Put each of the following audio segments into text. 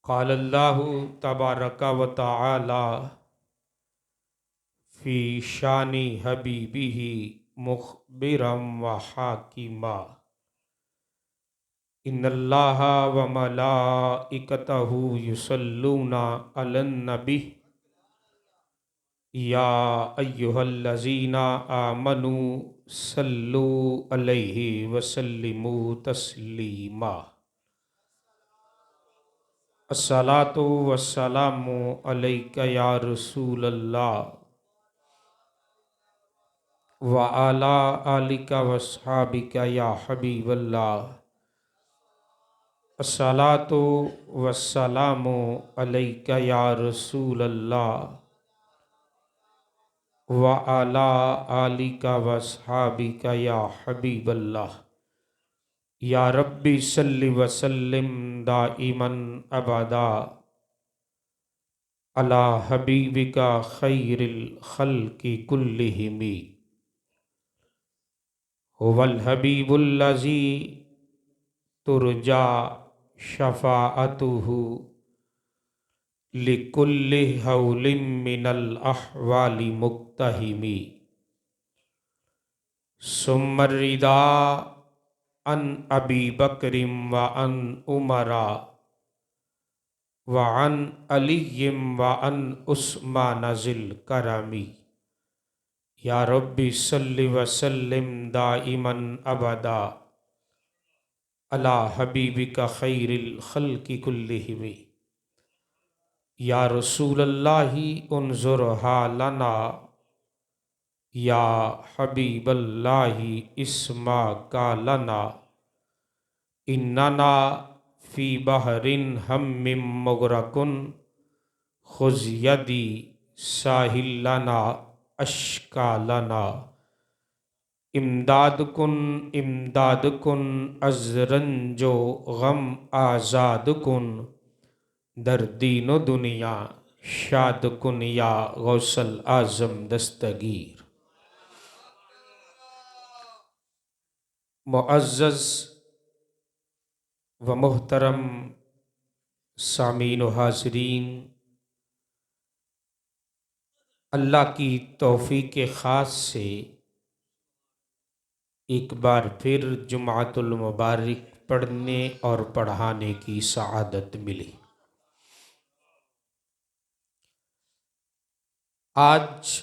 क़ाल अल्लाहु तबारक व तआला फ़ी शानि हबीबिही मुख़बिरम व हाकिमा इन्नल्लाहा व मलाइकतहु युसल्लूना अलन नबी या अय्युहल्लज़ीना आमनू सल्लू अलैहि व सल्लिमू तस्लीमा। अस्सलातु वस्सलामु अलैका या रसूलल्लाह व अला आलिका वस्हाबिका या हबीबल्लाह। अस्सलातु वस्सलामु अलैका या रसूलल्लाह व अला आलिका वस्हाबिका या हबीबल्लाह। या रब्बी सल्लि वसल्लिम दाइमन अबदा अला हबीबिका खैरिल खल्क़ि कुल्लिहिमी हुवल हबीबुल्लज़ी तुरजा शफ़ाअतुहु लिकुल्लि हौलिम मिनल अहवालि मुक्तहिमी। सुम्मर रिदा अन अबी बकरिम व अन उमरा व अन अलिय्यिम व अन उस्मान ज़िल करमी। या रब्बी सल्लि व सल्लिम दाइमन अबदा अला हबीबिका खैरिल खल्क़ि कुल्लिहिम। या रसूलल्लाहि उन्ज़ुर हालना या हबीबल्लाहि इस्मा कालना इन्नना फ़ी बहरिन हम्मिम मुग़रक़ुन खुज़ यदी साहिलना अश्कालना। इमदाद कुन अज़रंजो गम आज़ाद कुन दर दीनो दुनिया शाद कुन या गौसल आज़म दस्तगीर। मुअज़्ज़ज़ व मुहतरम सामीन व हाज़रीन, अल्लाह की तौफ़ीक़ ख़ास से एक बार फिर जुमातुल मुबारक पढ़ने और पढ़ाने की सआदत मिली। आज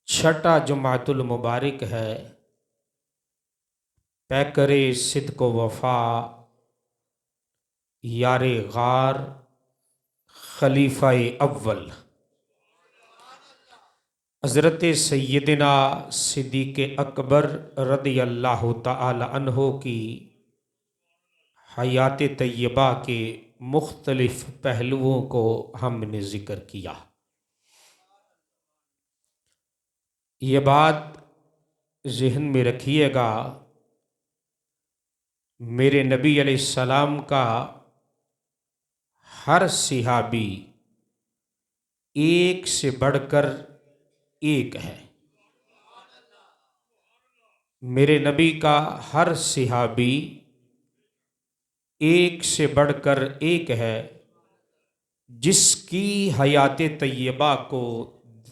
छठा जुमातुल मुबारक है। पैकरे सिद्क़ व वफ़ा यारे गार खलीफ़ाए अव्वल हज़रत सैयदना सिद्दीक़ अकबर रदियल्लाहु तआला अन्हो की हयात तय्यबा के मुख्तलिफ पहलुओं को हमने ज़िक्र किया। ये बात ज़हन में रखिएगा, मेरे नबी अलैहिस्सलाम का हर सहाबी एक से बढ़कर एक है। मेरे नबी का हर सहाबी एक से बढ़कर एक है। जिसकी हयात तय्यबा को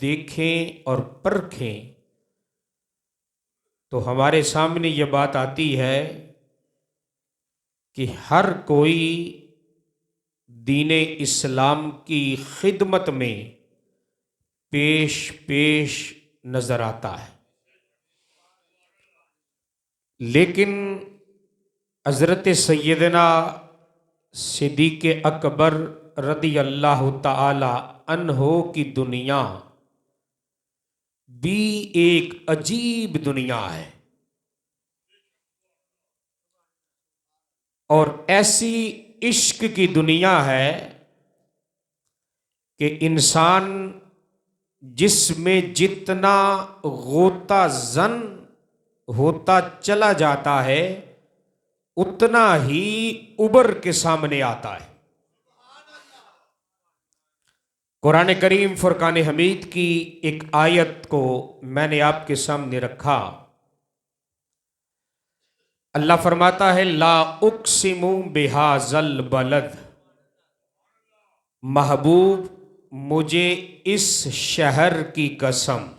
देखें और परखें तो हमारे सामने ये बात आती है कि हर कोई दीने इस्लाम की खिदमत में पेश पेश नजर आता है। लेकिन हज़रत सैयदना सिद्दीक़ अकबर रदियल्लाहु तआला अन्हो की दुनिया भी एक अजीब दुनिया है। और ऐसी इश्क की दुनिया है कि इंसान जिसमें जितना गोता जन होता चला जाता है उतना ही उबर के सामने आता है। कुरान करीम फुरकान हमीद की एक आयत को मैंने आपके सामने रखा। अल्लाह फरमाता है ला उक्सिमु बिहाज़ल बलद महबूब मुझे इस शहर की कसम,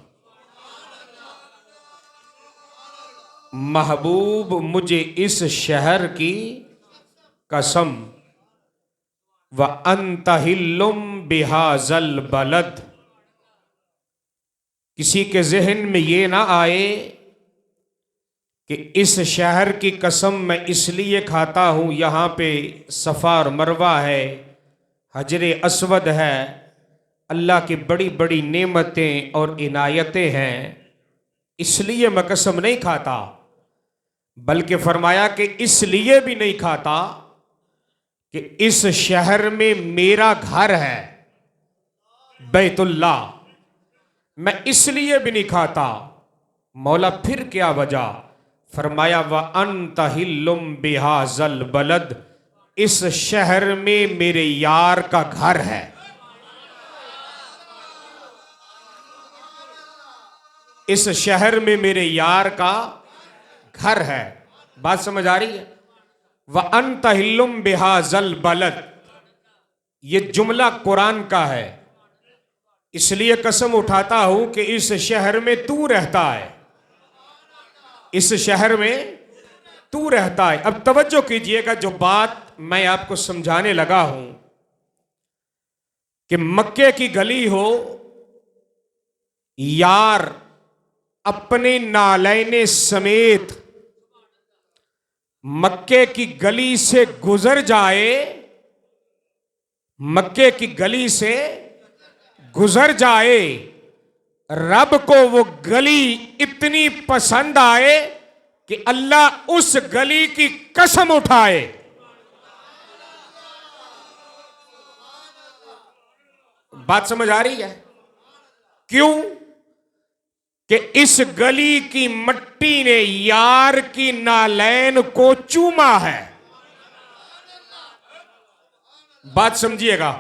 महबूब मुझे इस शहर की कसम, व अंतहिल्लुम बिहाजल बलद। किसी के जहन में ये ना आए कि इस शहर की कसम मैं इसलिए खाता हूँ, यहाँ पे सफ़ा और मरवा है, हजरे अस्वद है, अल्लाह की बड़ी बड़ी नेमतें और इनायतें हैं, इसलिए मैं कसम नहीं खाता। बल्कि फरमाया कि इसलिए भी नहीं खाता कि इस शहर में मेरा घर है बैतुल्ला, मैं इसलिए भी नहीं खाता। मौला फिर क्या वजह? फरमाया व अंतहिल्लुम बिहाजल बलद, इस शहर में मेरे यार का घर है। इस शहर में मेरे यार का घर है। बात समझ आ रही है? व अंतहिल्लुम बिहाजल बलद, ये जुमला कुरान का है, इसलिए कसम उठाता हूं कि इस शहर में तू रहता है, इस शहर में तू रहता है। अब तवज्जो कीजिएगा, जो बात मैं आपको समझाने लगा हूं कि मक्के की गली हो, यार अपने नालैने समेत मक्के की गली से गुजर जाए, मक्के की गली से गुजर जाए, रब को वो गली इतनी पसंद आए कि अल्लाह उस गली की कसम उठाए। बात समझ आ रही है? क्यों? कि इस गली की मट्टी ने यार की नालैन को चूमा है। बात समझिएगा,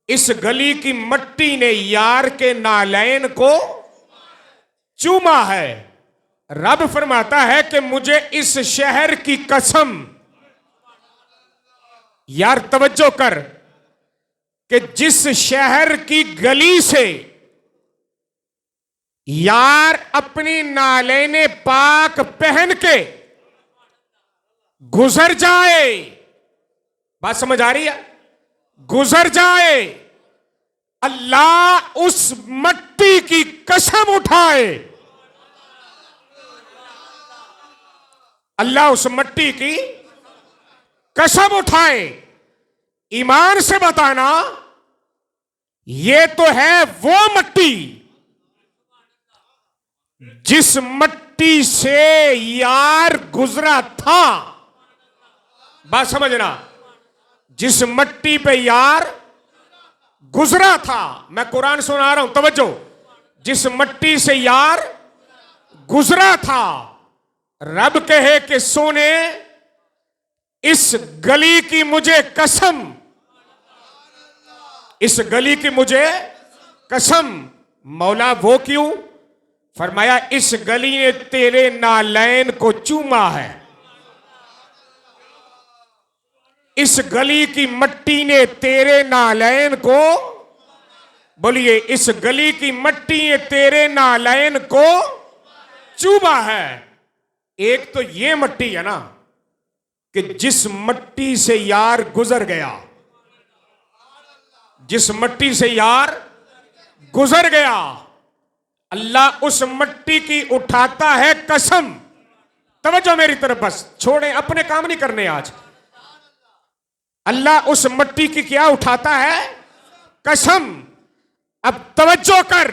इस गली की मट्टी ने यार के नालैन को चूमा है। रब फरमाता है कि मुझे इस शहर की कसम, यार तवज्जो कर, कि जिस शहर की गली से यार अपनी नालैने पाक पहन के गुजर जाए, बात समझ आ रही है? गुजर जाए, अल्लाह उस मट्टी की कसम उठाए, अल्लाह उस मट्टी की कसम उठाए। ईमान से बताना, ये तो है वो मट्टी जिस मट्टी से यार गुजरा था। बात समझना, जिस मट्टी पे यार गुजरा था। मैं कुरान सुना रहा हूं, तवज्जो। जिस मट्टी से यार गुजरा था, रब कहे कि सोने इस गली की मुझे कसम, इस गली की मुझे कसम। मौला वो क्यों? फरमाया इस गली ने तेरे नालैन को चूमा है, इस गली की मट्टी ने तेरे नालैन को, बोलिए, इस गली की मट्टी ने तेरे नालैन को चूमा है। एक तो ये मट्टी है ना कि जिस मट्टी से यार गुजर गया, जिस मट्टी से यार गुजर गया, अल्लाह उस मट्टी की उठाता है कसम। तवज्जो मेरी तरफ, बस छोड़े, अपने काम नहीं करने आज। अल्लाह उस मट्टी की क्या उठाता है? कसम। अब तवज्जो कर,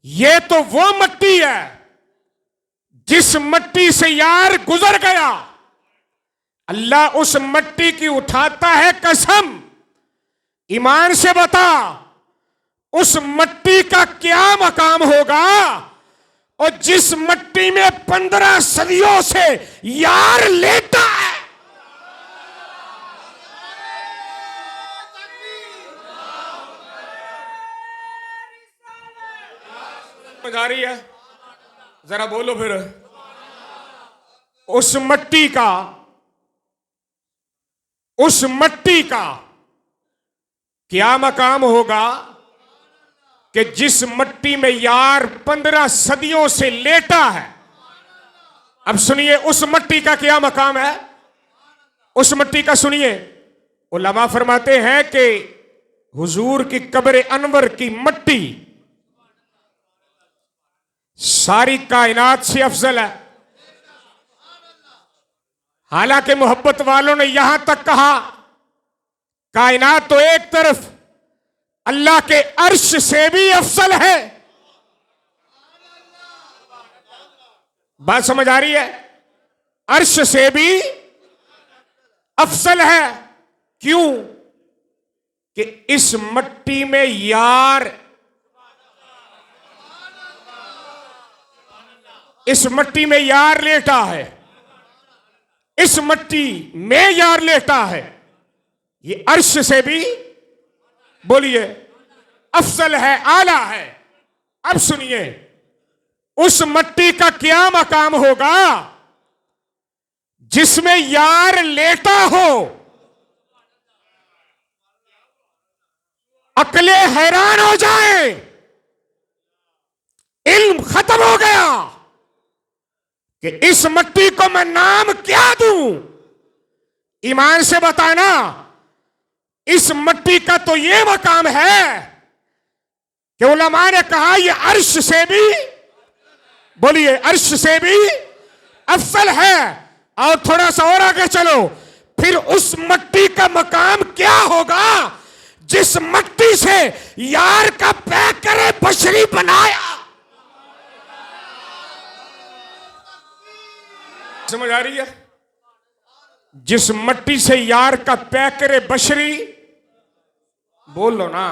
ये तो वो मट्टी है जिस मट्टी से यार गुजर गया, अल्लाह उस मट्टी की उठाता है कसम। ईमान से बता, उस मट्टी का क्या मकाम होगा? और जिस मट्टी में 15 सदियों से यार लेटा है, समझ आ रही है? जरा बोलो फिर। उस मट्टी का, उस मट्टी का क्या मकाम होगा कि जिस मट्टी में यार 15 सदियों से लेटा है। अब सुनिए उस मट्टी का क्या मकाम है, उस मट्टी का सुनिए। उलमा फरमाते हैं कि हुजूर की कब्र अनवर की मट्टी सारी कायनात से अफजल है। हालांकि मोहब्बत वालों ने यहां तक कहा कायनात तो एक तरफ अल्लाह के अर्श से भी अफजल है। बात समझ आ रही है? अर्श से भी अफजल है। क्यों? कि इस मट्टी में यार, इस मट्टी में यार लेटा है, इस मट्टी में यार लेटा है। ये अर्श से भी बोलिए अफजल है, आला है। अब सुनिए उस मट्टी का क्या मकाम होगा जिसमें यार लेटा हो। अकले हैरान हो जाए, इल्म खत्म हो गया कि इस मट्टी को मैं नाम क्या दूं। ईमान से बताना, इस मट्टी का तो यह मकाम है कि उलमा ने कहा यह अर्श से भी, बोलिए अर्श से भी अफजल है। और थोड़ा सा और आगे चलो, फिर उस मट्टी का मकाम क्या होगा जिस मट्टी से यार का पैकर बशरी बनाया। समझ आ रही है? जिस मट्टी से यार का पैकर बशरी, बोल लो ना,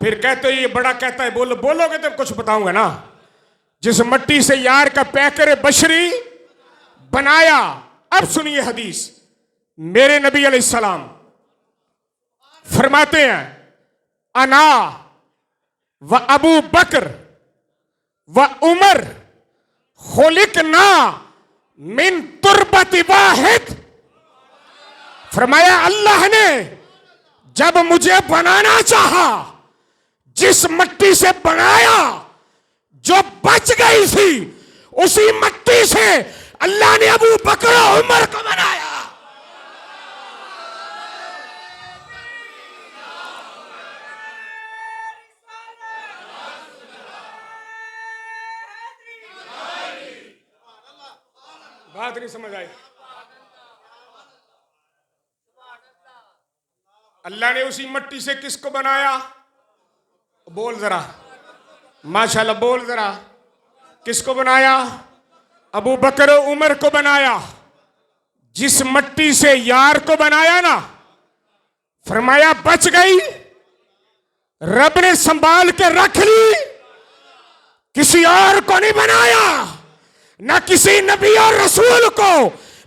फिर कहते ये बड़ा कहता है, बोलो, बोलोगे तो कुछ बताऊंगा ना। जिस मट्टी से यार का पैकर बशरी बनाया। अब सुनिए हदीस, मेरे नबी अलैहिस्सलाम फरमाते हैं अना व अबू बकर व उमर खुलिकना मिन तुरबति वाहिद। फरमाया अल्लाह ने जब मुझे बनाना चाहा, जिस मट्टी से बनाया जो बच गई थी, उसी मट्टी से अल्लाह ने अबू बकर और उमर को बनाया। बात नहीं समझ आई? अल्लाह ने उसी मट्टी से किसको बनाया? बोल जरा, माशाल्लाह बोल जरा, किसको बनाया? अबू बकर और उमर को बनाया। जिस मट्टी से यार को बनाया ना, फरमाया बच गई, रब ने संभाल के रख ली, किसी और को नहीं बनाया, ना किसी नबी और रसूल को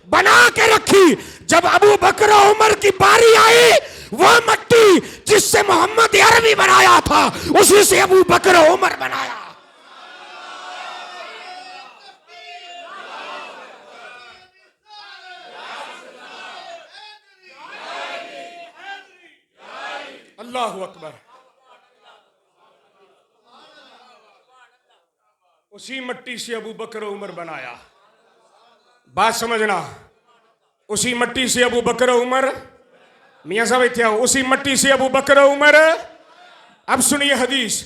बना के रखी। जब अबू बकर और उमर की बारी आई, वो मट्टी जिससे मोहम्मद अरबी बनाया था, उसी से अबू बकर और उमर बनाया। अल्लाहु अकबर। उसी मट्टी से अबू बकर उमर बनाया। बात समझना, उसी मट्टी से अबू बकर उमर, मियां साहब इत्थे आओ, उसी मट्टी से अबू बकर उमर। अब सुनिए हदीस,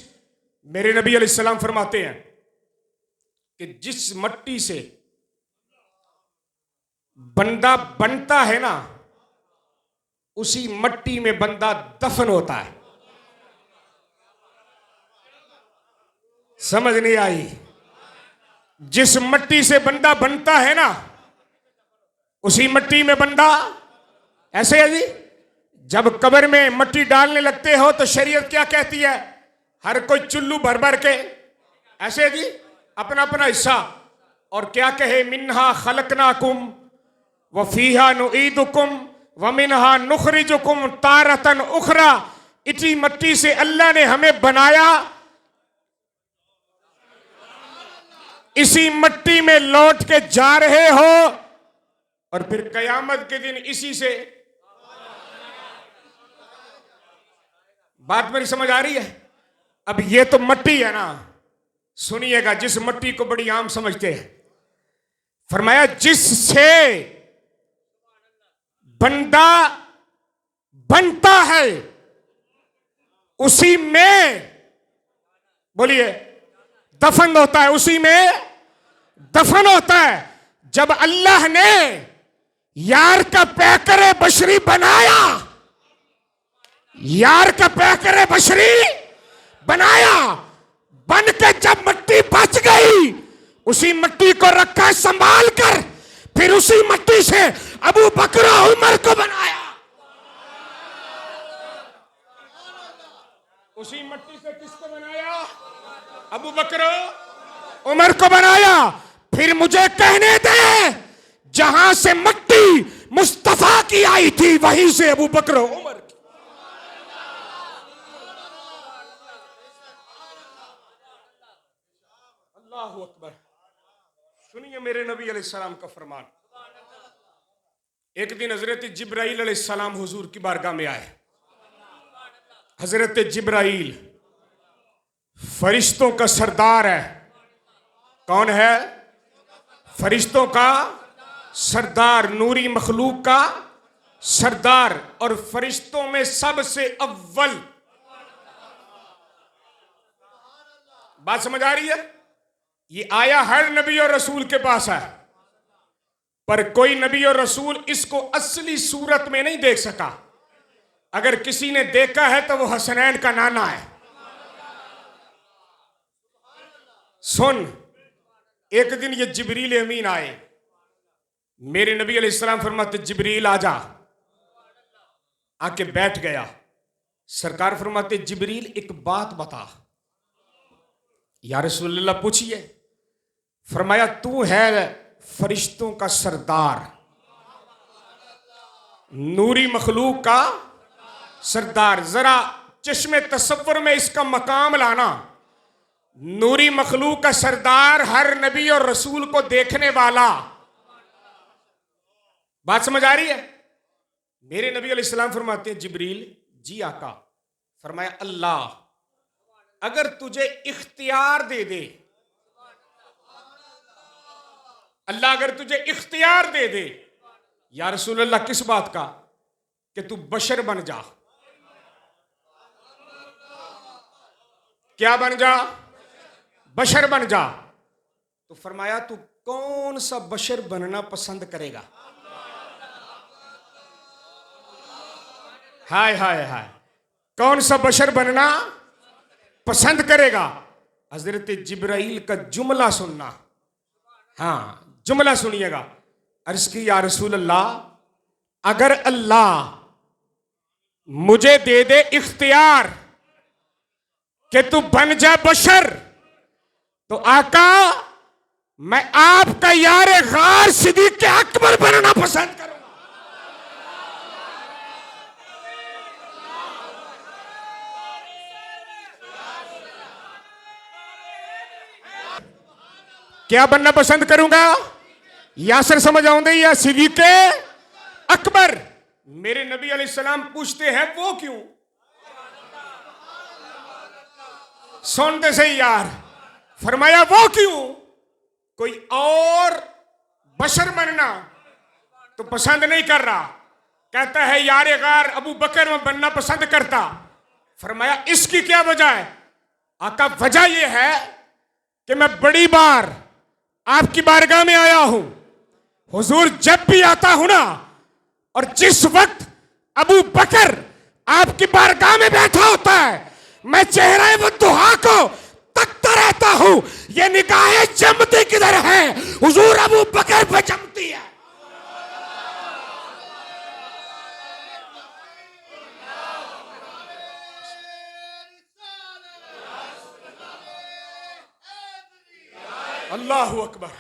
मेरे नबी अलैहिस्सलाम फरमाते हैं कि जिस मट्टी से बंदा बनता है ना, उसी मट्टी में बंदा दफन होता है। समझ नहीं आई? जिस मट्टी से बंदा बनता है ना, उसी मट्टी में बंदा, ऐसे है जी। जब कब्र में मट्टी डालने लगते हो तो शरीयत क्या कहती है? हर कोई चुल्लू भर भर के, ऐसे है जी, अपना अपना हिस्सा। और क्या कहे? मिन्हा खलकनाकुम व फीहा नुईदुकुम व मिन्हा नुखरिजुकुम तारतन उखरा। इसी मट्टी से अल्लाह ने हमें बनाया, इसी मट्टी में लौट के जा रहे हो, और फिर कयामत के दिन इसी से। बात मेरी समझ आ रही है? अब ये तो मट्टी है ना, सुनिएगा, जिस मट्टी को बड़ी आम समझते हैं, फरमाया जिससे बंदा बनता है उसी में, बोलिए, दफन होता है, उसी में दफन होता है। जब अल्लाह ने यार का पैकरे बशरी बनाया, यार का पैकरे बशरी बनाया, बन के जब मिट्टी बच गई, उसी मिट्टी को रखा संभाल कर, फिर उसी मिट्टी से अबू बकर उमर को बनाया। उसी मिट्टी से किसको बनाया? अबू बकर उमर को बनाया। फिर मुझे कहने दे, जहां से मिट्टी मुस्तफा की आई थी वहीं से अबू बकर उमर की। अल्लाहु अकबर। सुनिए मेरे नबी अलैहिस्सलाम का फरमान। एक दिन हजरत जिब्राइल अलैहिस्सलाम हुजूर की बारगाह में आए। हजरत जिब्राइल फरिश्तों का सरदार है। कौन है? फरिश्तों का सरदार, नूरी मखलूक का सरदार, और फरिश्तों में सबसे अव्वल। बात समझ आ रही है? ये आया हर नबी और रसूल के पास है, पर कोई नबी और रसूल इसको असली सूरत में नहीं देख सका। अगर किसी ने देखा है तो वो हसनैन का नाना है। सुन, एक दिन ये जिब्रील अमीन आए, मेरे नबी अलैहिस्सलाम फरमाते जिब्रील आजा। आके बैठ गया। सरकार फरमाते जिब्रील एक बात बता। या रसूलुल्लाह पूछिए। फरमाया तू है फरिश्तों का सरदार, नूरी मखलूक का सरदार। जरा चश्मे तसव्वुर में इसका मकाम लाना। नूरी मखलूक का सरदार, हर नबी और रसूल को देखने वाला। बात समझ आ रही है? मेरे नबी अलैहिस्सलाम फरमाते हैं जिब्रील जी आका। फरमाया अल्लाह अगर तुझे इख्तियार दे दे, अल्लाह अगर तुझे इख्तियार दे दे, या रसूलल्लाह किस बात का? कि तू बशर बन जा। क्या बन जा? बशर बन जा। तो फरमाया तू कौन सा बशर बनना पसंद करेगा? हाय हाय हाय, कौन सा बशर बनना पसंद करेगा? हजरत जिब्राइल का जुमला सुनना। हाँ, जुमला सुनिएगा। अर्ज की या रसूल अल्लाह अगर अल्लाह मुझे दे दे इख्तियार कि तू बन जा बशर, तो आका मैं आपका यार गार सिद्दीक़ अकबर बनना पसंद करूंगा। क्या बनना पसंद करूंगा? यासर समझ आउंदे या सिद्दीक़ अकबर। मेरे नबी अलैहिस्सलाम पूछते हैं वो क्यों? सुनते सही यार। फरमाया वो क्यों? कोई और बशर बनना तो पसंद नहीं कर रहा, कहता है यार गार अबू बकर में बनना पसंद करता। फरमाया इसकी क्या वजह है? आका वजह यह है कि मैं बड़ी बार आपकी बारगाह में आया हूं। हुजूर जब भी आता हूं ना, और जिस वक्त अबू बकर आपकी बारगाह में बैठा होता है, मैं चेहरा वो दुहा को तकता रहता हूं। ये निगाहें जमती किधर है? हुजूर अबू बकर पे जमती है। अल्लाहु अकबर।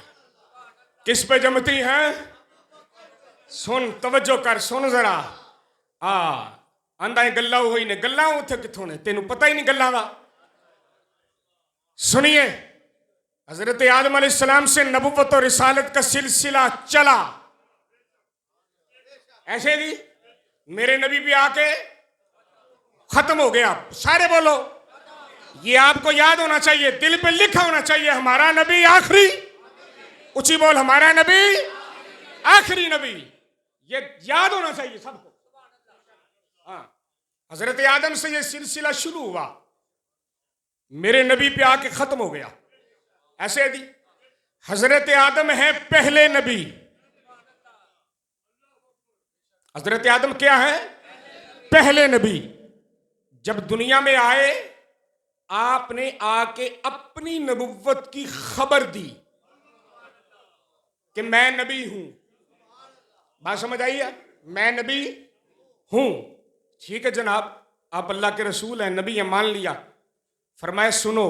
किस पे जमती है? सुन, तवज्जो कर, सुन जरा। आंदा गल्ला हुई ने, गल्ला उथे किथों ने, तेनू पता ही नहीं गल्ला का। सुनिए, हजरत आदम अलैहिस्सलाम से नबुव्वत और रिसालत का सिलसिला चला। ऐसे भी मेरे नबी भी आके खत्म हो गया। सारे बोलो, ये आपको याद होना चाहिए, दिल पे लिखा होना चाहिए, हमारा नबी आखिरी। ऊंची बोल, हमारा नबी आखिरी नबी। ये याद होना चाहिए सबको। हाँ, हजरत आदम से ये सिलसिला शुरू हुआ, मेरे नबी पे आके खत्म हो गया। ऐसे यदि हजरत आदम है पहले नबी। हजरत आदम क्या है? पहले नबी। जब दुनिया में आए, आपने आके अपनी नबुव्वत की खबर दी कि मैं नबी हूं। बात समझ आई है? मैं नबी हूं। ठीक है जनाब, आप अल्लाह के रसूल हैं, नबी है, मान लिया। फरमाया सुनो,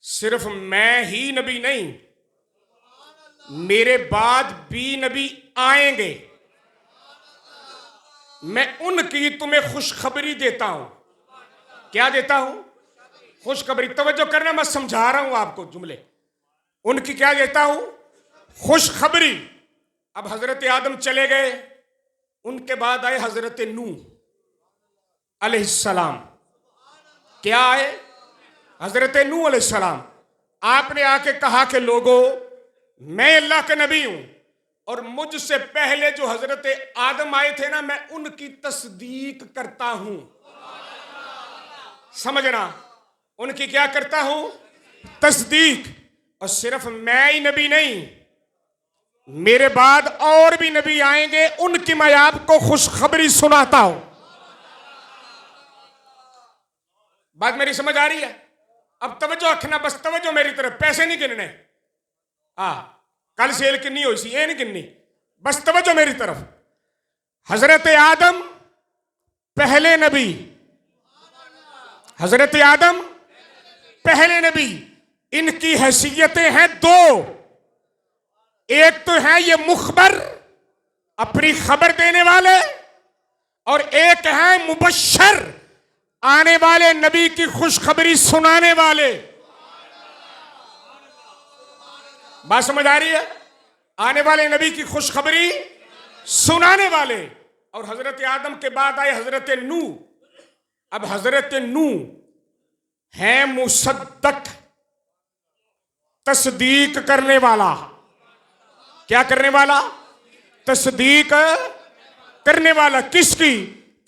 सिर्फ मैं ही नबी नहीं, मेरे बाद भी नबी आएंगे। मैं उनकी तुम्हें खुशखबरी देता हूं। क्या देता हूं? खुशखबरी। तवज्जो करना, मैं समझा रहा हूं आपको जुमले। उनकी क्या देता हूं? खुशखबरी। अब हजरत आदम चले गए, उनके बाद आए हजरत नूह अलैहिस्सलाम। क्या आए? हजरत नूह अलैहिस्सलाम। आपने आके कहा कि लोगों, मैं अल्लाह का नबी हूं और मुझसे पहले जो हजरत आदम आए थे ना, मैं उनकी तस्दीक करता हूं। समझना, उनकी क्या करता हूं? तस्दीक। और सिर्फ मैं ही नबी नहीं, मेरे बाद और भी नबी आएंगे, उनकी मैं आपको खुशखबरी सुनाता हूं। बात मेरी समझ आ रही है? अब तवज्जो रखना, बस तवज्जो मेरी तरफ। पैसे नहीं गिनने। कल सेल किन्नी हुई सी, ये नहीं गिननी, बस तवज्जो मेरी तरफ। हजरत आदम पहले नबी। हजरत आदम पहले नबी। इनकी हैसियतें हैं दो। एक तो है ये मुखबर, अपनी खबर देने वाले, और एक है मुबश्शर, आने वाले नबी की खुशखबरी सुनाने वाले। बात समझ आ रही है? आने वाले नबी की खुशखबरी सुनाने वाले। और हजरत आदम के बाद आए हजरत नूह। अब हजरत नूह है मुसद्दक, तस्दीक करने वाला। क्या करने वाला? तस्दीक करने वाला। किसकी?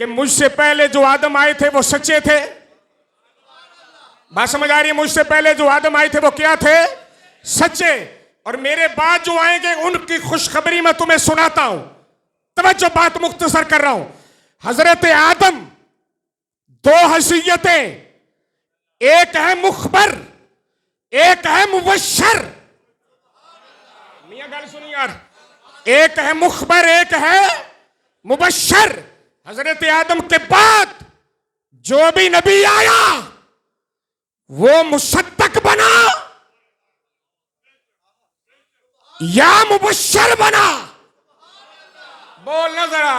कि मुझसे पहले जो आदम आए थे वो सच्चे थे। बात समझ आ रही है? मुझसे पहले जो आदम आए थे वो क्या थे? सच्चे। और मेरे बाद जो आएंगे उनकी खुशखबरी मैं तुम्हें सुनाता हूं। तवज्जो, बात मुख्तसर कर रहा हूं। हजरत आदम दो हैसियतें, एक है मुखबर, एक है मुबश्शर। मियां गल सुनी यार, एक है मुखबर, एक है मुबश्शर। हजरत आदम के बाद जो भी नबी आया वो मुसद्दक बना या मुबश्शर बना। बोलना जरा,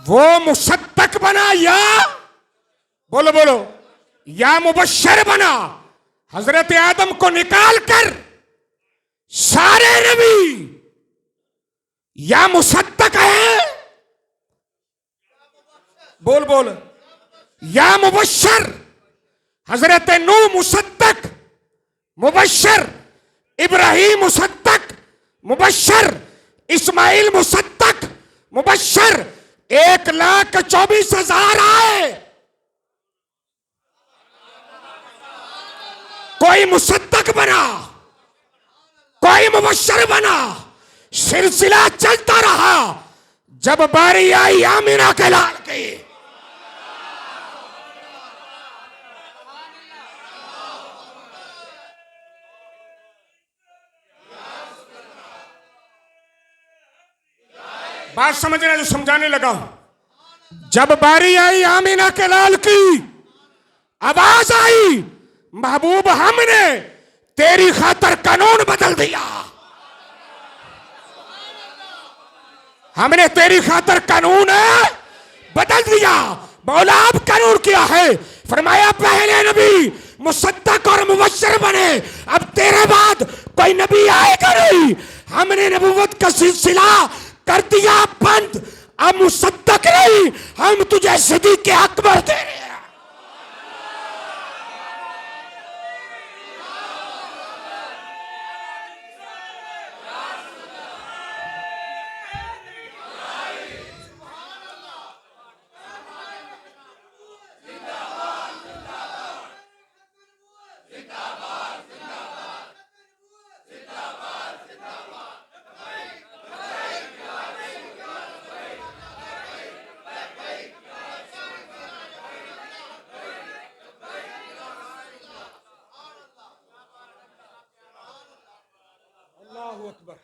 वो मुसद्दक बना या, बोलो बोलो, या मुबश्शर बना। हजरत आदम को निकाल कर सारे नबी या मुसद्दक है, बोल बोल, या मुबश्शर। हजरत नूह मुसद्दक मुबश्शर, इब्राहीम मुसद्दक मुबश्शर, इस्माइल मुसद्दक मुबश्शर। 1,24,000 आए, कोई मुसद्दक बना, कोई मुबश्शर बना। सिलसिला चलता रहा। जब बारी आई आमिना के लाल की, बात समझना जो समझाने लगा हूं। जब बारी आई आमिना के लाल की, आवाज आई, महबूब हमने तेरी खातर कानून बदल दिया, हमने तेरी खातर कानून बदल दिया। मौला अब कानून क्या है? फरमाया पहले नबी मुसद्दक और मुबश्शिर बने, अब तेरे बाद कोई नबी आएगा नहीं। हमने नबूवत का सिलसिला कर दिया बंद। अब मुसद्दक नहीं, हम तुझे है सिद्दीक़ अकबर दे रहे हैं। अल्लाहु अकबर,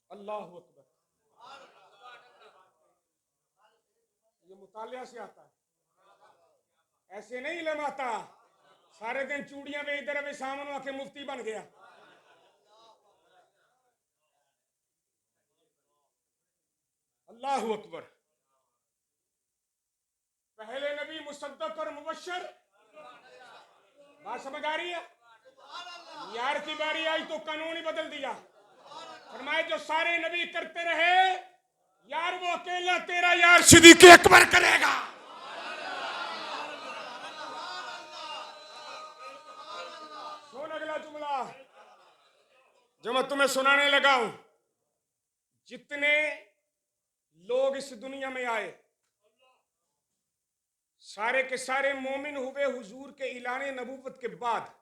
अल्लाहु अकबर। ये मुतालिया से आता है, ऐसे नहीं इल्म आता। सारे दिन चूड़ियां पे इधर अभी सामने आके मुफ्ती बन गया। अल्लाहु अकबर। पहले नबी मुसद्दक और मुबश्शिर, बात समझ आ रही है? यार की बारी आई तो कानून ही बदल दिया। फरमाए जो सारे नबी करते रहे यार, वो अकेला तेरा यार सिद्दीक़ अकबर करेगा। सुन अगला जुमला जो मैं तुम्हें सुनाने लगा हूं। जितने लोग इस दुनिया में आए सारे के सारे मोमिन हुए हुजूर के ऐलान नबूवत के बाद।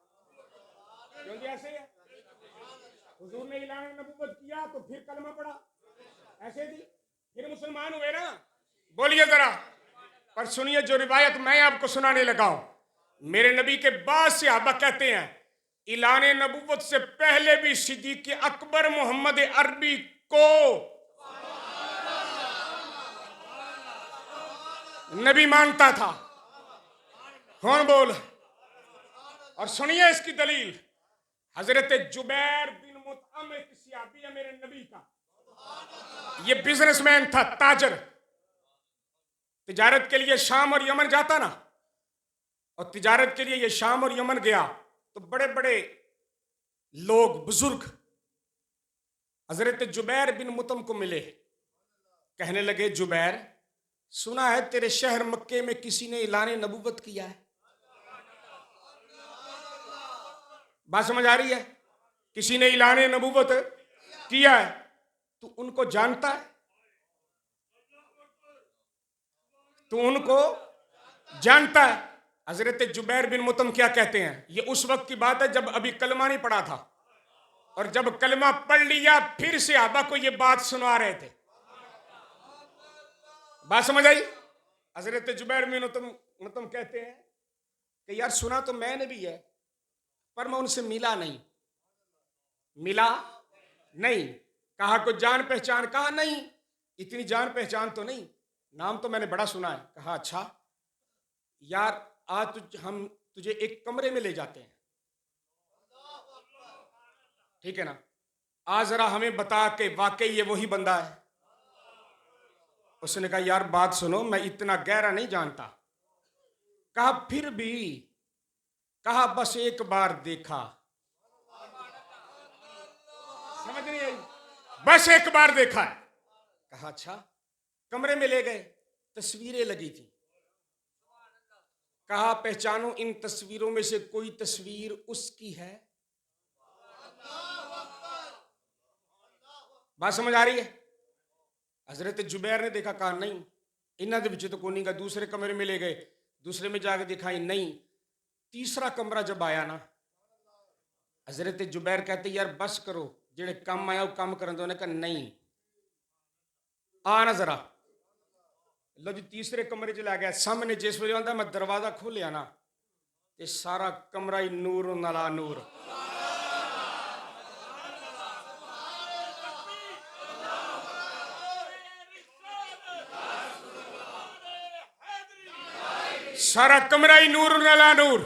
क्योंकि ऐसे है, हुजूर ने ऐलान नबूवत किया तो फिर कलमा पड़ा, ऐसे थी, फिर मुसलमान हुए ना। बोलिए जरा। पर सुनिए जो रिवायत मैं आपको सुनाने लगा हूं, मेरे नबी के बाद सहाबा कहते हैं ऐलान नबूवत से पहले भी सिद्दीक़ अकबर मोहम्मद अरबी को नबी मानता था। कौन बोल? और सुनिए इसकी दलील। हजरत जुबैर बिन मुतअम एक सहाबी है मेरे नबी का। ये बिजनेसमैन था, ताजर। तिजारत के लिए शाम और यमन जाता ना, और तिजारत के लिए ये शाम और यमन गया तो बड़े बड़े लोग बुजुर्ग हजरत जुबैर बिन मुतअम को मिले। कहने लगे जुबैर, सुना है तेरे शहर मक्के में किसी ने ऐलान नबूवत किया है। बात समझ आ रही है? किसी ने ऐलान नबूवत किया है, तू उनको जानता है? तू उनको जानता है? हजरत जुबैर बिन मुतअम क्या कहते हैं, ये उस वक्त की बात है जब अभी कलमा नहीं पड़ा था, और जब कलमा पढ़ लिया फिर सहाबा को ये बात सुना रहे थे। बात समझ आई? हजरत जुबैर बिन मुतअम कहते हैं कि यार सुना तो मैंने भी है, पर मैं उनसे मिला नहीं। मिला नहीं। कहा को जान पहचान? कहा नहीं, इतनी जान पहचान तो नहीं, नाम तो मैंने बड़ा सुना है। कहा अच्छा यार, आज हम तुझे एक कमरे में ले जाते हैं, ठीक है ना? आज जरा हमें बता के वाकई ये वही बंदा है। उसने कहा यार बात सुनो, मैं इतना गहरा नहीं जानता। कहा फिर भी? कहा बस एक बार देखा। समझ नहीं आई? बस एक बार देखा है। कहा अच्छा। कमरे में ले गए, तस्वीरें लगी थी। कहा पहचानो इन तस्वीरों में से कोई तस्वीर उसकी है? बात समझ आ रही है? हजरत जुबैर ने देखा, कहा नहीं, इन्हों के पीछे तो कोई नहीं। का दूसरे कमरे में ले गए, दूसरे में जाकर दिखाई नहीं। तीसरा कमरा जब आया ना, हजरत जुबैर कहते यार बस करो, जेड़े काम आया वो काम कर दो। कहा नहीं, आना जरा। लो जी तीसरे कमरे च लै गया। सामने जिस वे आता मैं दरवाजा खोलिया ना, ते सारा कमरा ही नूर नाला नूर। सारा कमरा ही नूर नाला नूर।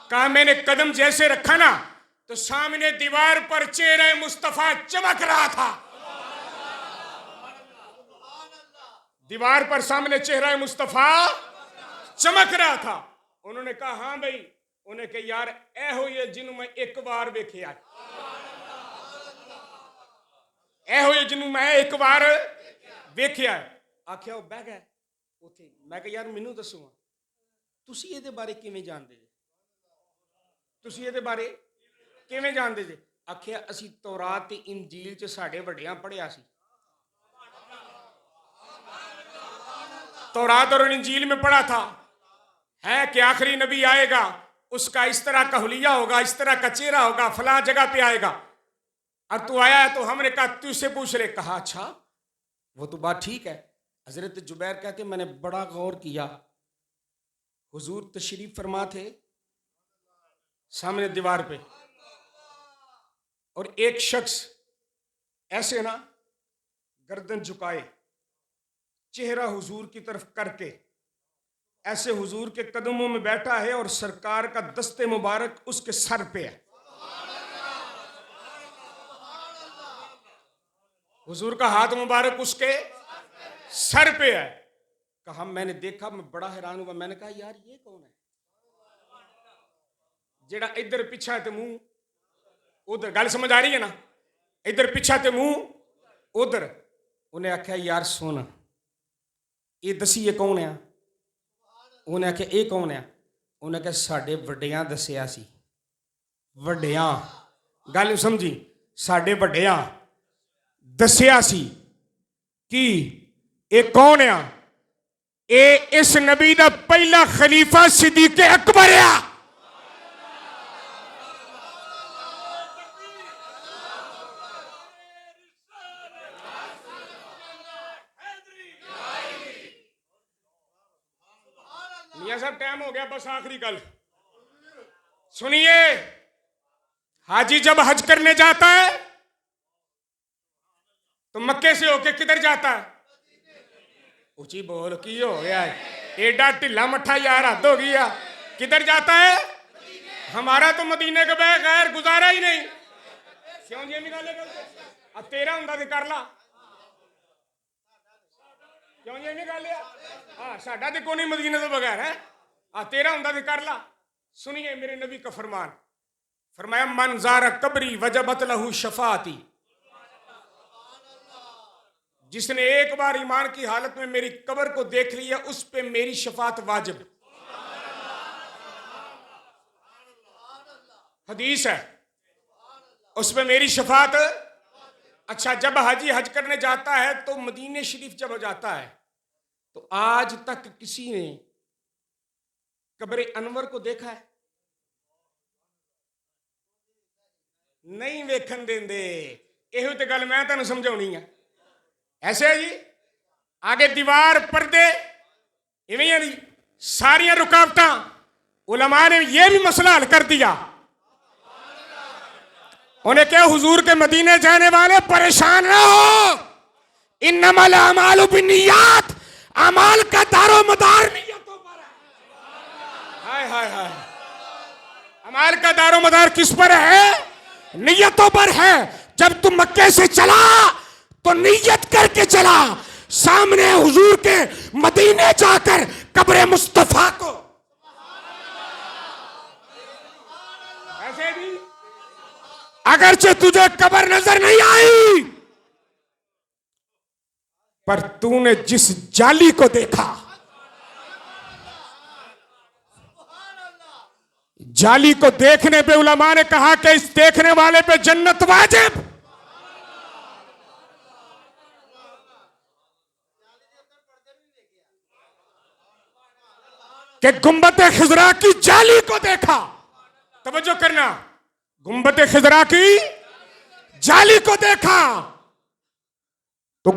कहा मैंने कदम जैसे रखा ना, तो सामने दीवार पर चेहरे मुस्तफा चमक रहा था। दीवार पर सामने चेहरा मुस्तफा चमक रहा था। उन्होंने कहा हाँ भाई। उन्हें कहा यार ए हो ये जिन्हों मैं एक बार वेख्या, ए हो ये जिन्हों मैं एक बार वेख्या। आख्या वो बह गए। ਉੱਥੇ ਮੈਂ ਕਿਹਾ ਯਾਰ ਮੈਨੂੰ ਦੱਸੋ ਤੁਸੀਂ ਇਹਦੇ ਬਾਰੇ ਕਿਵੇਂ ਜਾਣਦੇ ਜੇ, ਤੁਸੀਂ ਇਹਦੇ ਬਾਰੇ ਕਿਵੇਂ ਜਾਣਦੇ ਜੇ? आखिया असी तौरात ते इंजील च साडे वड्डियां पढ़िया सी, तौरात और इंजील में पढ़ा था है कि आखिरी नबी आएगा, उसका इस तरह का हुलिया होगा, इस तरह का चेहरा होगा, फलां जगह पे आएगा, और तू आया है। तो हमने कहा तू उससे पूछ ले। कहा अच्छा वो तो बात ठीक है। हजरत जुबैर कहते मैंने बड़ा गौर किया, हुजूर तशरीफ फरमा थे सामने दीवार पे, और एक शख्स ऐसे ना गर्दन झुकाए, चेहरा हुजूर की तरफ करके ऐसे हुजूर के कदमों में बैठा है, और सरकार का दस्ते मुबारक उसके सर पे है। हुजूर का हाथ मुबारक उसके सर पे है। कहा मैंने देखा, मैं बड़ा हैरान हुआ। मैंने कहा यार ये कौन है जेड़ा इधर पीछा ते मुंह उधर? गल समझ आ रही है ना? इधर पीछा ते मुंह उधर। उन्हें आख्या यार सुन ये दसी ये कौन है? उन्हें आख्या ये कौन है? उन्हें आख्या साडे वड्डियां दसिया सी। वड्डियां गल समझी? साडे वड्डियां दसिया सी कि ये कौन है? ये इस नबी दा पहला खलीफा सिद्दीक अकबर है। मियां साहब टाइम हो गया, बस आखिरी गल सुनिए। हाजी जब हज करने जाता है तो मक्के से होके किधर जाता है? ऊंची बोल की हो गया है, एडा ढिला मट्ठा यार, हद हो गई। किधर जाता है? हमारा तो मदीने के बगैर गुजारा ही नहीं। क्यों जी निकाले अब तेरा हुंदा ते कर ला। क्यों जी निकालिया? हाँ साडा ते कोई नहीं मदीने तो बगैर है। हाँ तेरा हुंदा ते कर ला। सुनिए मेरे नबी का फरमान, फरमाया मन ज़ारा कब्री वजबत लहू शफाती। जिसने एक बार ईमान की हालत में मेरी कब्र को देख लिया उस पे मेरी शफात वाजिब। हदीस है, उस पे मेरी शफात। अच्छा जब हाजी हज करने जाता है तो मदीने शरीफ जब जाता है तो आज तक किसी ने कब्र अनवर को देखा है? नहीं वेखन देंदे। यही तो गल मैं तुहानू समझाउणी है। ऐसे है जी, आगे दीवार पर्दे इवें दी सारियां रुकावटां उलमा ने यह भी मसला हल कर दिया। उन्हें क्या हुजूर के मदीने जाने वाले परेशान ना हो, इन्नमल अमालु बिन्नियात, अमाल का दारो मदार नियतों पर है। हाय हाय हाय, अमाल का दारो मदार किस पर है? नियतों पर है। जब तुम मक्के से चला तो नियत करके चला, सामने हुजूर के मदीने जाकर कब्र मुस्तफा को। ऐसे भी अगरचे तुझे कब्र नजर नहीं आई, पर तूने जिस जाली को देखा, जाली को देखने पे उलमा ने कहा कि इस देखने वाले पे जन्नत वाजिब। कि गुंबद खिजरा की जाली को देखा। तवज्जो करना, गुंबद खिजरा की जाली को देखा तो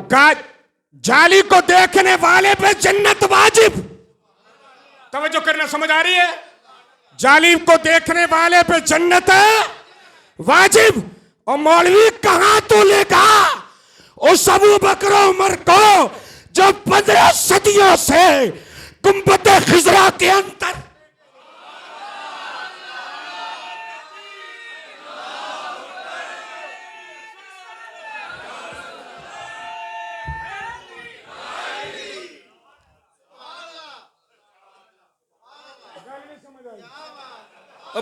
जाली को देखने वाले पे जन्नत वाजिब। तवज्जो करना, समझ आ रही है? जाली को देखने वाले पे जन्नत वाजिब। और मौलवी कहां तो लेगा उस अबू बकर उमर को जो 15 सदियों से गुंबद खिजरा के अंदर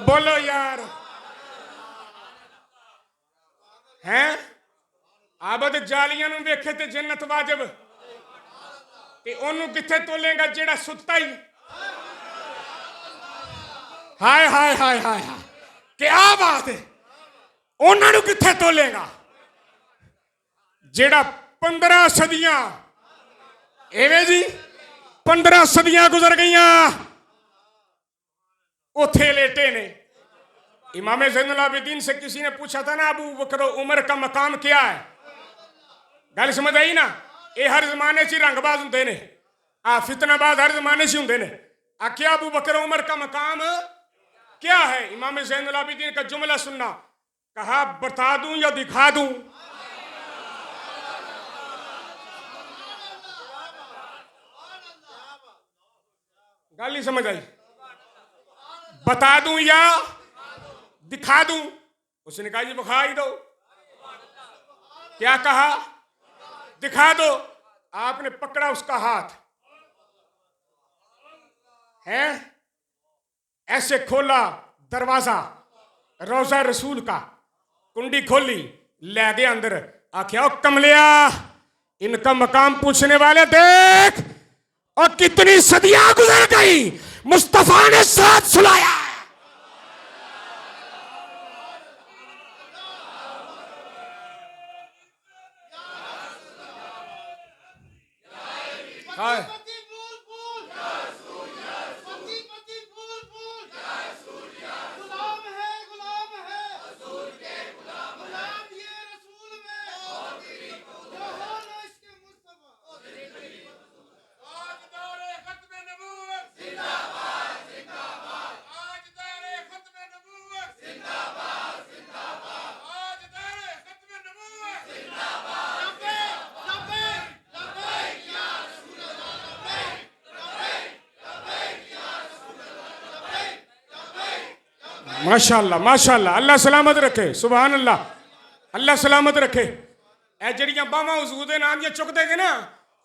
बोलो यार हैं? आबद जालियां नूं वेखे ते जन्नत वाजिब। ਤੇ ਉਹਨੂੰ ਕਿੱਥੇ ਤੋਲੇਗਾ ਜਿਹੜਾ ਸੁੱਤਾ ਹੀ? ਹਾਏ ਹਾਏ ਹਾਏ ਹਾਏ ਕੀ ਬਾਤ ਹੈ। ਉਹਨਾਂ ਨੂੰ ਕਿੱਥੇ ਤੋਲੇਗਾ ਜਿਹੜਾ 15 ਸਦੀਆਂ ਐਵੇਂ जी 15 सदियां गुजर गई उथे लेटे ने। इमाम ज़ैनुल आबिदीन से किसी ने पूछा था ना अबू बकर उमर का मकाम क्या है? गल समझ आई ना? ये हर जमाने से रंगबाज होंगे ने, फितनाबाज हर जमाने से होंगे ने। आख्या अबू बकर उमर का मकाम क्या है? इमाम ज़ैनुल आबिदीन का जुमला सुनना, कहा बता दूं या दिखा दूं? गल ही समझ आई? बता दूं या दिखा दूं? उसने कहा जी दिखा ही दो। क्या कहा? दिखा दो। आपने पकड़ा उसका हाथ है, ऐसे खोला दरवाजा रोजा रसूल का, कुंडी खोली, ले गए अंदर। आख्या कमलिया इनका मकाम पूछने वाले देख, और कितनी सदियां गुजर गई मुस्तफा ने साथ सुलाया। माशाअल्लाह माशाअल्लाह, अल्लाह सलामत रखे, सुभान अल्लाह, अल्लाह सलामत रखे। ए जड़ियां बावां हुजूर दे नाम दियां चुकदे ने ना,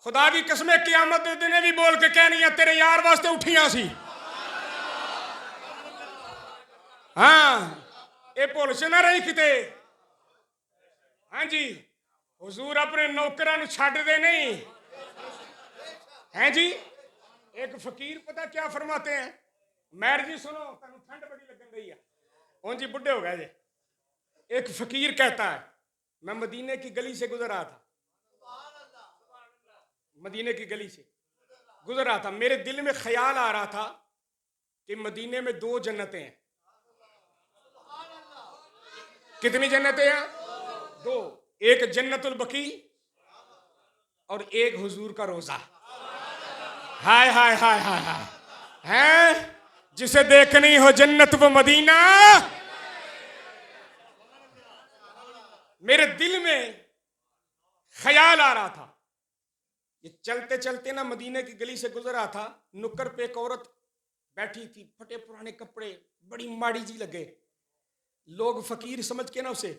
खुदा दी कसम क़यामत दे दिन भी बोल के कहनियां तेरे यार वास्ते उठियां सी। हाँ ये भुल च ना रही किते। हाँ जी हुजूर अपने नौकरां नूं छड्डदे नहीं हैं जी। एक फकीर पता क्या फरमाते हैं? मैर जी सुनो, तुहानूं ठंड बड़ी लगन रही है, उन जी बुढ़े हो गए जे। एक फकीर कहता है मैं मदीने की गली से गुजर रहा था, मदीने की गली से गुजर रहा था, मेरे दिल में ख्याल आ रहा था कि मदीने में 2 जन्नतें हैं। कितनी जन्नतें हैं? 2। एक जन्नतुल बकी और एक हुजूर का रोजा। हाय हाय हाय हाय हाय हैं, जिसे देखनी हो जन्नत वो मदीना। मेरे दिल में ख्याल आ रहा था, ये चलते चलते ना मदीने की गली से गुजर रहा था, नुक्कर पे एक औरत बैठी थी, फटे पुराने कपड़े, बड़ी माड़ी जी लगे। लोग फकीर समझ के ना उसे,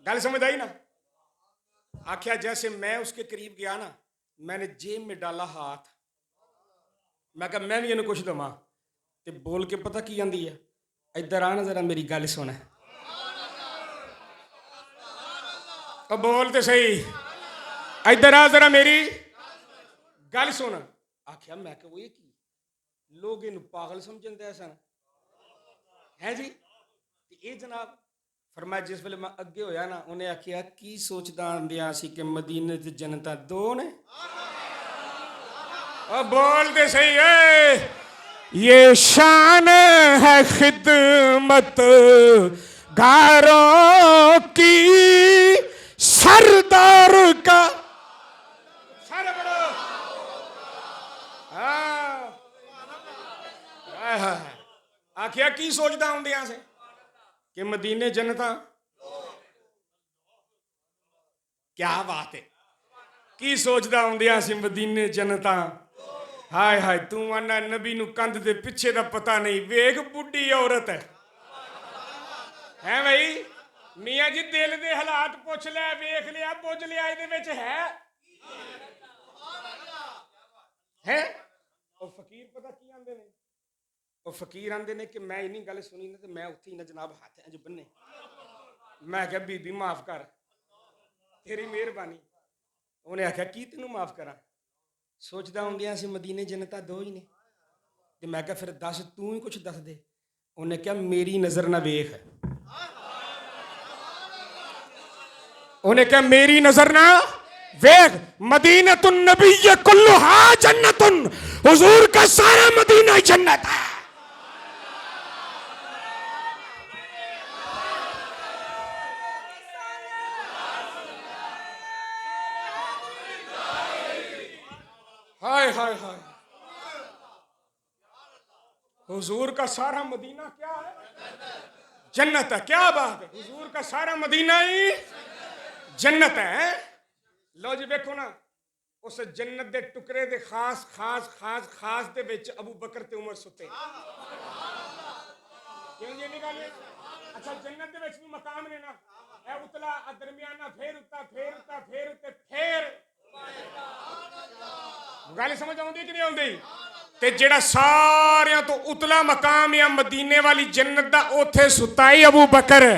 गल समझ आई ना? आख्या जैसे मैं उसके करीब गया ना, मैंने जेब में डाला हाथ, मैं कहा मैं भी इन्हें कुछ दवा, तो बोल के पता की आंदी है, इधर आना जरा मेरी गल सुन। तो बोल तो सही, इधर आ जरा मेरी गल सुन। आख्या मैं वो ये की लोग इन पागल समझते सन है जी। ये जनाब फरमाया जिस वेले मैं अगे होया ना, उन्हें आख्या की सोचदा आंदिया सी कि मदीने च जन्नतां 2 ने। बोलते सही है, ये शान है खिदमत गारों की सरदार का। सर बड़ो आखिया की सोचता आंदिया से कि मदीने जन्नतां। क्या बात है, की सोचता आंदिया सी मदीने जन्नतां। हाय हाय तू आना नबी नू कंध दे पिछे दा पता नहीं, वेख बुढ़ी औरत है भाई। मियाँ जी दिल दे हालात पुछ लिया, वेख लिया, बुझ लिया, इहदे विच है। और फकीर पता की आंदे ने? और फकीर आंदे ने कि मैं इन्नी गल सुनी ना, तो मैं उत्थे ही ना जनाब हाथ इंज बन्ने, मैं क्या बीबी माफ कर, तेरी मेहरबानी। ਉਹਨੇ ਆਖਿਆ ਕੀ ਤੈਨੂੰ ਮਾਫ ਕਰਾਂ, ਸੋਚਦਾ ਹੁੰਦਿਆਂ ਅਸੀਂ ਮਦੀਨੇ ਜੰਨਤਾਂ ਦੋ ਹੀ ਨੇ। ਤੇ ਮੈਂ ਕਿਹਾ ਫਿਰ ਦੱਸ, ਤੂੰ ਹੀ ਕੁਛ ਦੱਸ ਦੇ। ਉਹਨੇ ਕਿਹਾ ਮੇਰੀ ਨਜ਼ਰ ਨਾ ਵੇਖ। ਉਹਨੇ ਕਿਹਾ ਮੇਰੀ ਨਜ਼ਰ ਨਾ वेग मदीनतुन नबी कुल्लुहा जन्नतुन, हुजूर का सारा मदीना जन्नत है। हाय हाय हाय, हुजूर का सारा मदीना क्या है? जन्नत है। क्या बात है, हुजूर का सारा मदीना ही जन्नत है। लो जी देखो ना, उस जन्नत के टुकड़े के खास खास खास खास दे विच अबू बकर ते उमर सुते। क्यों जी निकाले? अच्छा जन्नत दे विच भी मकाम ने ना, ए उतला दरमियाना, फिर उता, फिर उता, फिर उते, फिर गल समझ आउंदी कि नहीं आउंदी? ते जेड़ा सारियां तो उतला मकाम या मदीने वाली जन्नत दा, ओथे सुता ही अबू बकर।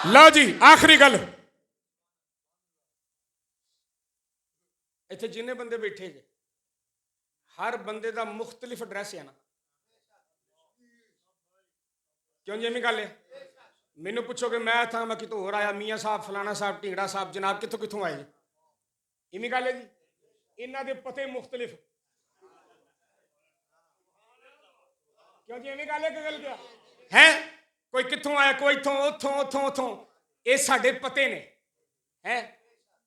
लो जी आखिरी गल, इत्थे जिन्ने बंदे बैठे जे, हर बंदे दा मुख्तलिफ एड्रैस है ना। क्यों जी गल है? मैनू पूछोगे मैं था, मैं कितों होर आया, मियाँ साहब, फलाना साहब, ढींगड़ा साहब, जनाब कितों कितों आए जी? इवें गल है जी, इन्हां दे पते मुख्तलिफ। क्यों जी इवें गल है कि गल क्या है? कोई कितों आया, कोई इथों, उथों उथों उथों, ये साडे पते ने हैं।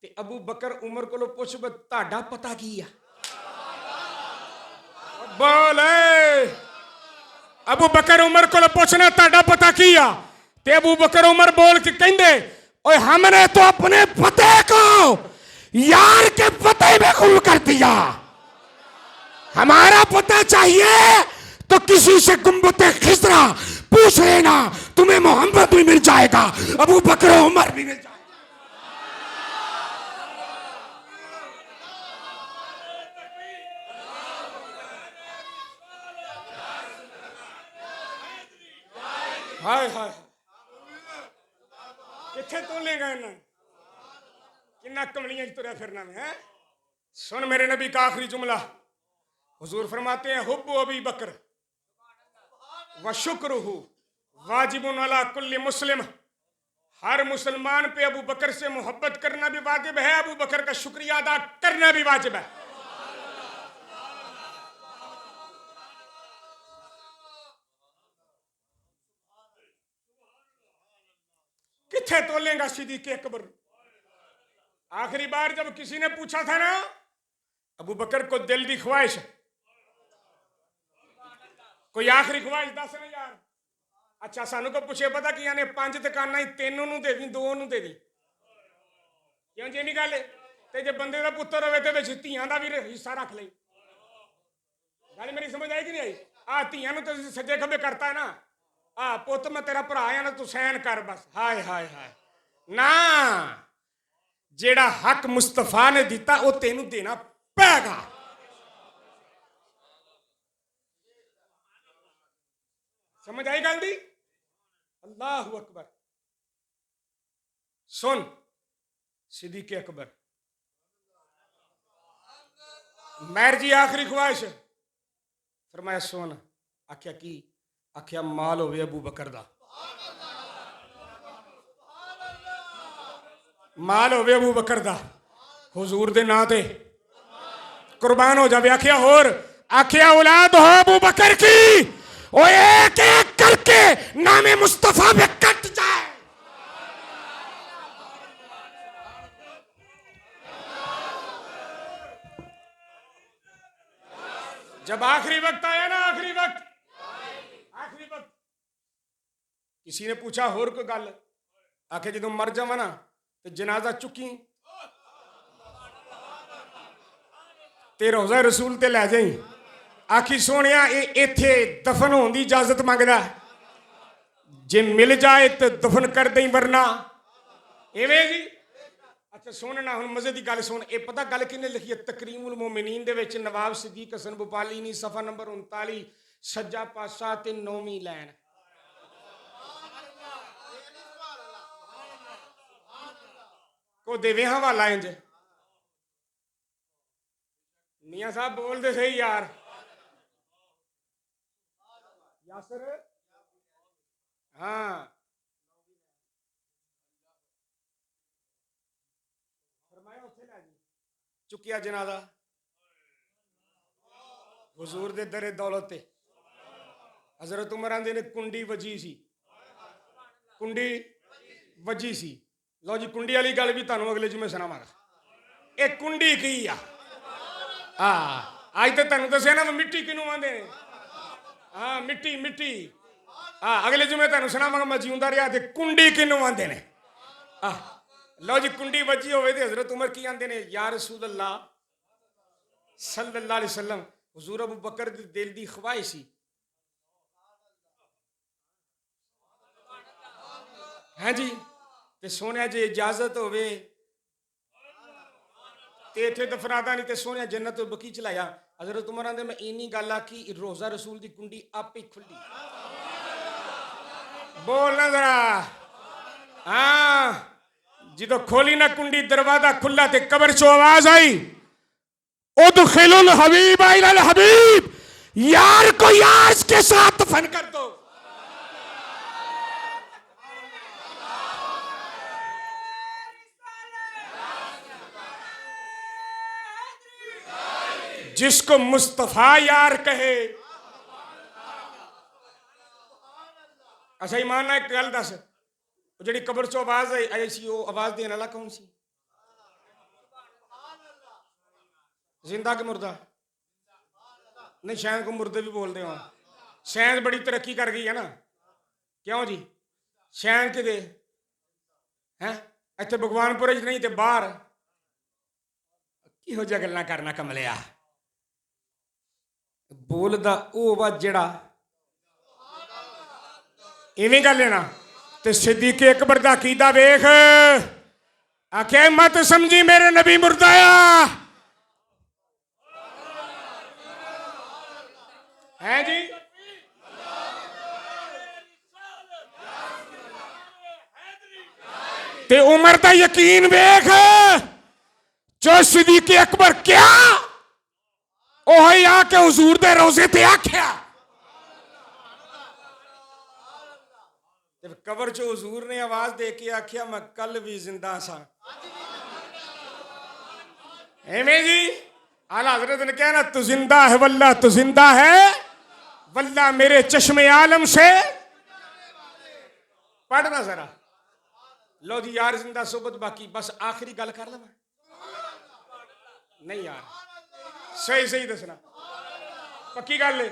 ते अबू बकर उमर कोलों पुछ, तुहाडा पता की आ? बोले अबू बकर उमर कोलों पूछना तुहाडा पता की आ? ते अबू बकर उमर बोल के कहंदे, ओए हमने तो अपने पते को यार के पते में गुम कर दिया, हमारा पता चाहिए तो किसी से गुम्बते खिजरा पूछ लेना, तुम्हें मोहम्मद भी मिल जाएगा, अबू बकर उमर भी मिल जाएगा। हाय हाय, किथे तोलेगा इन्हें, किन्ना कमलियां तुरा फिरना में है। सुन मेरे नबी का आखिरी जुमला, हुजूर फरमाते हैं हुब्बु अबी बकर व शुक्रुहु वाजिबुन अला कुल्ली मुस्लिम, हर मुसलमान पे अबू बकर से मोहब्बत करना भी वाजिब है, अबू बकर का शुक्रिया अदा करना भी वाजिब है। किथे तोलेगा सिद्दीक़ अकबर? आखिरी बार जब किसी ने पूछा था ना, अबू बकर को दिल की ख्वाहिश, कोई आखिरी ख्वाहिश दस ना यार। अच्छा सानू को पूछे पता कि यानी 5 दुकाना ही 3 नूं दे दी, 2 नूं दे दी। क्यों जी नहीं गल? ते जे बंदे दा पुत्तर होवे ते विच धीआं दा भी हिस्सा रख ले। गल मेरी समझ आई कि नहीं आई? आ धीआं नूं तो सज्जे खब्बे करता है ना, आ पुत मैं तेरा भरा आ ना, तू सहन कर बस। हाय हाय हाय ना, जेड़ा हक मुस्तफा ने दिता वो तेनू देना पैगा। समझ आई गल दी? अल्लाहु अकबर। सुन सिद्दीक़ अकबर, मैर जी आखिरी ख्वाहिश फरमाया सुन। आख्या की? आख्या माल होवे अबू बकर दा, माल होवे अबू बकर दा, हुजूर दे नां ते कुर्बान हो जावे। आख्या होर? आख्या औलाद हो अबू बकर की, ओ एक एक करके नामे मुस्तफा में कट जाए। जब आखिरी वक्त आया ना, आखिरी वक्त, आखिरी वक्त, किसी ने पूछा होर कोई गल? आखे जो मर जावा ना तो जनाजा चुकी ते रोज़ा रसूल ते लै जाई। आखी सोने इत्थे दफन होने की इजाजत मंगदा, जे मिल जाए तो दफन कर दें, वरना इवें जी। अच्छा अच्छा सुन ना हुण मजे की गल सुन। ये पता गल किने लिखी है? तकरीमुल मोमिनीन दे विच नवाब सिद्दीक हसन भोपाली नी सफ़ा नंबर 39 सज्जा पासा ते 9वीं लाइन। को देवे हवाला इंज। मियां साहब बोल दे सही यार। यासर हाँ चुकिया जनाजा हुजूर दे दरे दौलत ते। हजरत उमर आंदे ने कुंडी वजी सी, कुंडी वजी सी। लो जी कुंडी वाली गल भी तुहानू अगले जुमे सुनावांगा। ये कुंडी की आ? हाँ अज तो तुहानू दस्सिया ना मिट्टी किनू आंदे ने। हाँ मिट्टी मिट्टी। हाँ अगले जुमे तुहानू सुनावांगा मैं जीउंदा रहा ते कुंडी किनू आंदे ने। लो जी कुंडी वजी होवे ते हजरत उमर की आंदे ने या रसूल अल्लाह सल्लल्लाहु अलैहि वसल्लम हुजूर अबू बकर दी दिल दी ख्वाहिश सी हैं जी ते सोने जे इजाजत होवे ते इत्थे दफनादा नहीं ते सोने जन्नत तो बकी चलाया। हजरत उमर आंदे मैं इन्नी गल आखी रोजा रसूल दी कुंडी आपे खुली। बोल ना जरा। हाँ जो खोली ना कुंडी दरवाजा खुला ते कबर चो आवाज आई उदखिलुल हबीब इलल हबीब, यार को यार के साथ दफन कर दो। जिसको मुस्तफा यार कहे। अच्छा ईमान ना एक गल दस, जी कबर चो आवाज आई सी वो आवाज देने वाला कौन सी? जिंदा के मुर्दा? नहीं शायद को मुर्दे भी बोलते हो। साइंस बड़ी तरक्की कर गई है ना। क्यों जी? साइंस कि हैं इतने भगवानपुर नहीं तो बाहर किहो जिहा गल्लां करना कमलिया। बोलदा ओ वा जेड़ा इवें गल है ना। ते सिद्दीक अकबर दा कीदा वेख आखे मत समझी मेरे नबी मुर्दाया है जी। ते उमर दा यकीन वेख जो सिद्दीक अकबर क्या ओही आके हुजूर दे रोजे ते आख्या। कबर चो हुजूर ने आवाज दे के आख्या मैं कल भी जिंदा सा। एवें जी आला हजरत ने कहना तू जिंदा है वल्ला, तू जिंदा है वल्ला मेरे चश्मे आलम से। पढ़ना जरा। लो जी यार जिंदा सोबत बाकी बस आखिरी गल कर लवा। नहीं यार सही सही दसना पक्की गल है।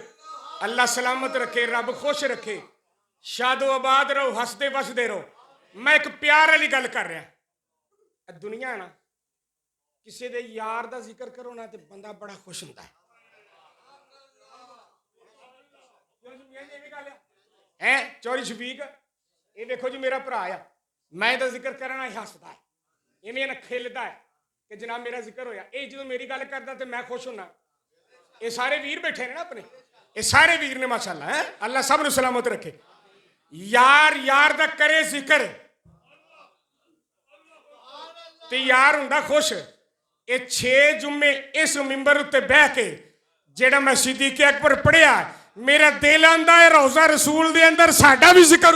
अल्लाह सलामत रखे, रब खुश रखे, शादो आबाद रहो, हसदे वसदे रहो। मैं एक प्यार वाली गल कर रहा। दुनिया है ना किसी दे यार दा जिक्र करो ना तो बंदा बड़ा खुश होता है। चौरी शफीक ये देखो जी मेरा भरा आ मैं तो जिक्र करना ही हसदा है इवें ना खिलदा है कि जनाब मेरा जिक्र होया। ये जो मेरी गल करदा तो मैं खुश होना। ये सारे वीर बैठे ने ना अपने, ये सारे वीर ने माशाअल्लाह है। अल्लाह सब नूं सलामत रखे। यार यार दा करे जिक्र ते यार हुंदा खुश। ये 6 जुम्मे इस मिंबर उत्ते बह के जेड़ा मैं सिद्दीक अकबर पढ़िया मेरा दिल आंदा है रोजा रसूल दे अंदर साडा भी जिक्र